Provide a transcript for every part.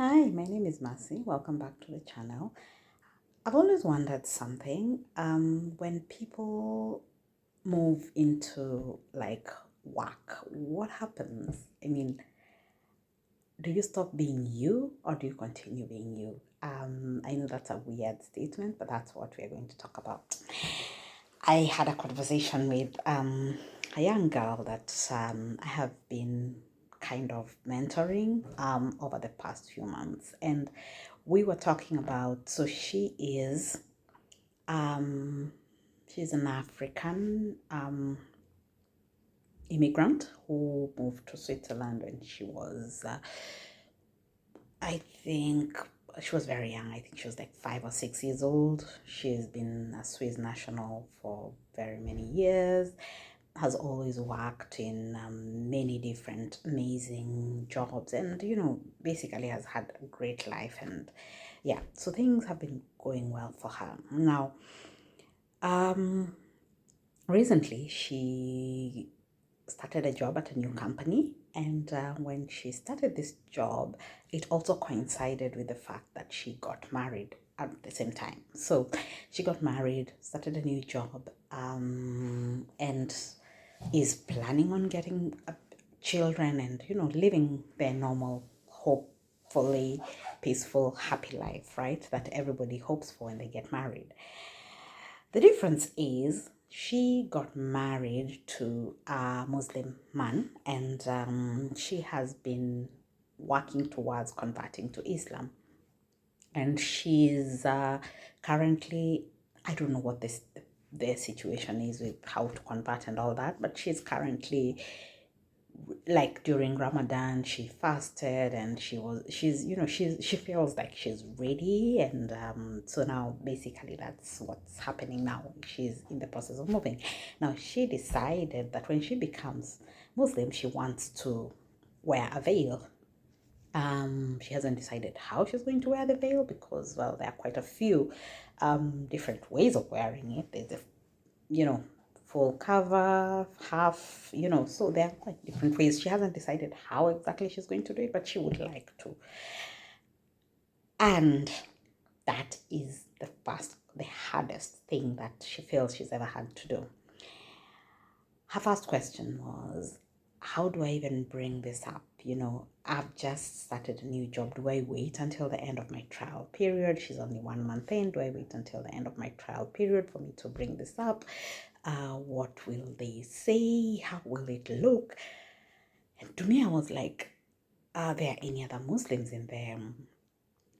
Hi, my name is Mercy. Welcome back to the channel. I've always wondered something. When people move into like work, what happens? Do you stop being you or do you continue being you? I know that's a weird statement, but that's what we're going to talk about. I had a conversation with a young girl that I have been kind of mentoring over the past few months. And we were talking about, so um, she's an African immigrant who moved to Switzerland when she was, I think, she was very young. I think she was like 5 or 6 years old. She's been a Swiss national for very many years, has always worked in many different amazing jobs, and basically has had a great life. And yeah, so things have been going well for her. Now, um, recently she started a job at a new company, and when she started this job, it also coincided with the fact that she got married at the same time. So she got married, started a new job, and is planning on getting children and living their normal, hopefully peaceful, happy life, right, that everybody hopes for when they get married. The difference is she got married to a Muslim man, and she has been working towards converting to Islam. And she's currently, I don't know what their situation is with how to convert and all that, but she's currently, like, during Ramadan she fasted, and she feels like she's ready. And so now basically that's what's happening now. She's in the process of moving. Now she decided that when she becomes Muslim, she wants to wear a veil. She hasn't decided how she's going to wear the veil, because, well, there are quite a few different ways of wearing it. There's full cover, half, so there are quite different ways. She hasn't decided how exactly she's going to do it, but she would like to. And that is the hardest thing that she feels she's ever had to do. Her first question was, how do I even bring this up? I've just started a new job. Do I wait until the end of my trial period? She's only 1 month in. Do I wait until the end of my trial period for me to bring this up? What will they say? How will it look? And to me, I was like, are there any other Muslims in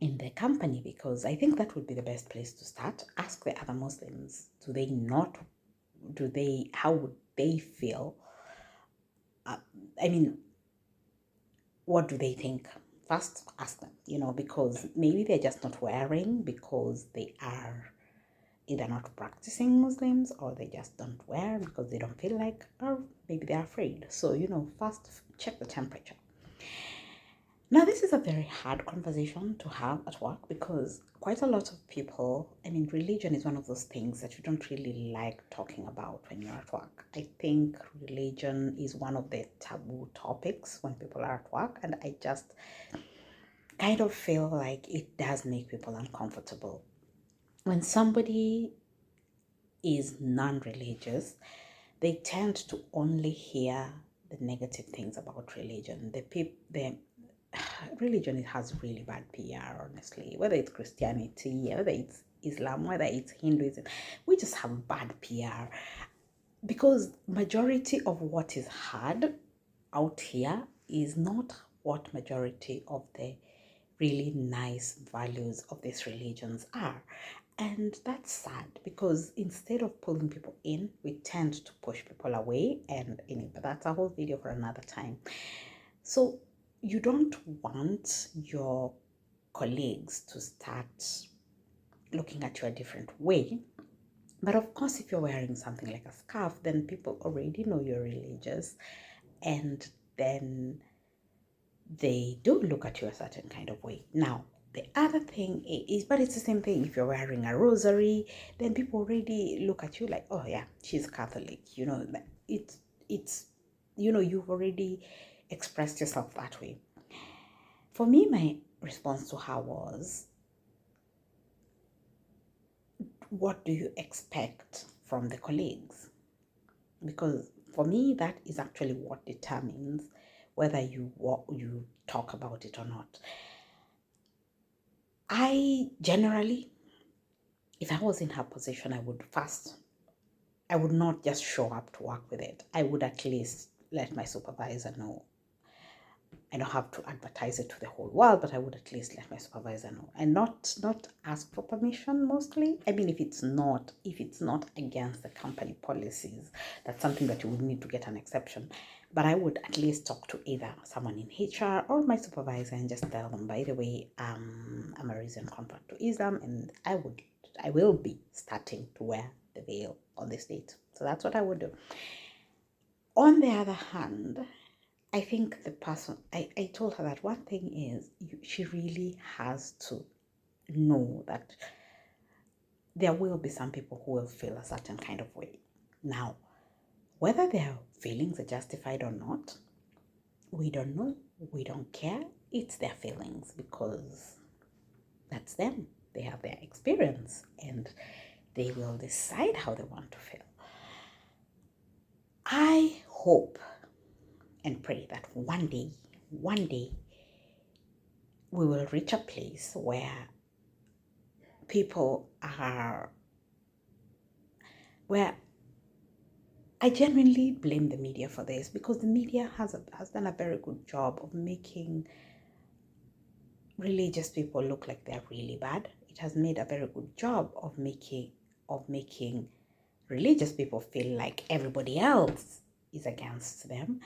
the company? Because I think that would be the best place to start. Ask the other Muslims. How would they feel? I mean, what do they think? First, ask them, because maybe they're just not wearing because they are either not practicing Muslims, or they just don't wear because they don't feel like, or maybe they're afraid. So, first check the temperature. Now, this is a very hard conversation to have at work, because quite a lot of people, religion is one of those things that you don't really like talking about when you're at work. I think religion is one of the taboo topics when people are at work, and I just kind of feel like it does make people uncomfortable. When somebody is non-religious, they tend to only hear the negative things about religion. The religion, it has really bad PR, honestly. Whether it's Christianity, whether it's Islam, whether it's Hinduism, we just have bad PR, because majority of what is hard out here is not what majority of the really nice values of these religions are. And that's sad, because instead of pulling people in, we tend to push people away. And but that's a whole video for another time. So you don't want your colleagues to start looking at you a different way. But of course, if you're wearing something like a scarf, then people already know you're religious, and then they do look at you a certain kind of way. Now, the other thing is, but it's the same thing. If you're wearing a rosary, then people already look at you like, oh yeah, she's Catholic. It's you've already expressed yourself that way. For me, response to her was, what do you expect from the colleagues? Because for me, that is actually what determines whether you talk about it or not. I generally, if I was in her position, I would not just show up to work with it. I would at least let my supervisor know. I don't have to advertise it to the whole world, but I would at least let my supervisor know, and not ask for permission mostly. I mean, if it's not against the company policies, that's something that you would need to get an exception. But I would at least talk to either someone in HR or my supervisor and just tell them, by the way, I'm a recent convert to Islam, and I will be starting to wear the veil on this date. So that's what I would do. On the other hand, I think the person, I told her that one thing is she really has to know that there will be some people who will feel a certain kind of way. Now, whether their feelings are justified or not, we don't know. We don't care. It's their feelings because that's them. They have their experience and they will decide how they want to feel. I hope and pray that one day, we will reach a place where I genuinely blame the media for this, because the media has done a very good job of making religious people look like they're really bad. It has made a very good job of making religious people feel like everybody else is against them,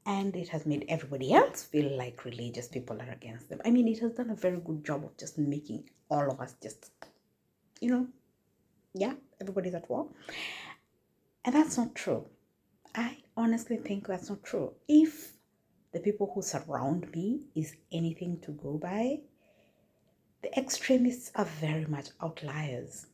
and it has made everybody else feel like religious people are against them. I mean, it has done a very good job of just making all of us just, everybody's at war. And that's not true. I honestly think that's not true. If the people who surround me is anything to go by, the extremists are very much outliers.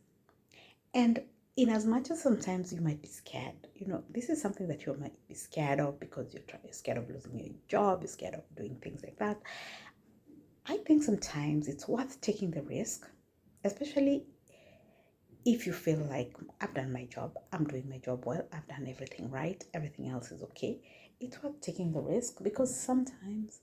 And in as much as sometimes you might be scared, this is something that you might be scared of because you're scared of losing your job, you're scared of doing things like that. I think sometimes it's worth taking the risk, especially if you feel like, I've done my job, I'm doing my job well, I've done everything right, everything else is okay. It's worth taking the risk, because sometimes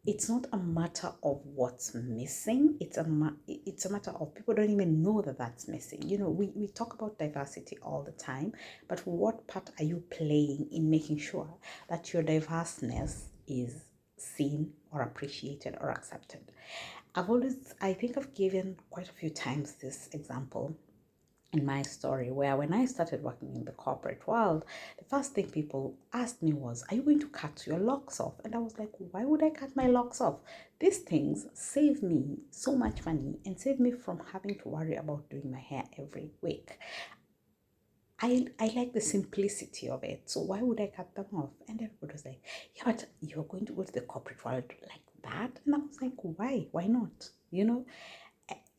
it's not a matter of what's missing. It's a matter of people don't even know that that's missing. We talk about diversity all the time, but what part are you playing in making sure that your diverseness is seen or appreciated or accepted? I think I've given quite a few times this example in my story, where when I started working in the corporate world, the first thing people asked me was, are you going to cut your locks off? And I was like, why would I cut my locks off? These things save me so much money and save me from having to worry about doing my hair every week. I like the simplicity of it, so why would I cut them off? And everybody was like, yeah, but you're going to go to the corporate world like that? And I was like, why not?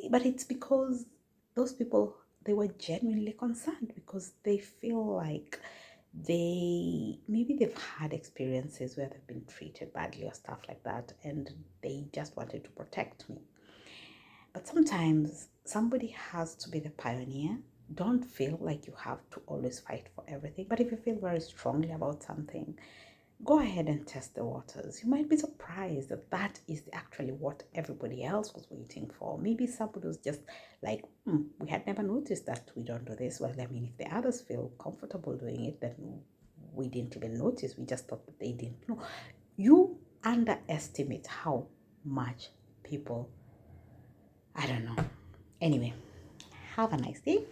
But it's because those people, they were genuinely concerned, because they feel like maybe they've had experiences where they've been treated badly or stuff like that, and they just wanted to protect me. But sometimes somebody has to be the pioneer. Don't feel like you have to always fight for everything, but if you feel very strongly about something, go ahead and test the waters. You might be surprised that is actually what everybody else was waiting for. Maybe somebody was just like, we had never noticed that we don't do this. Well, I mean, if the others feel comfortable doing it, then we didn't even notice. We just thought that they didn't know. You underestimate how much people, I don't know. Anyway, have a nice day.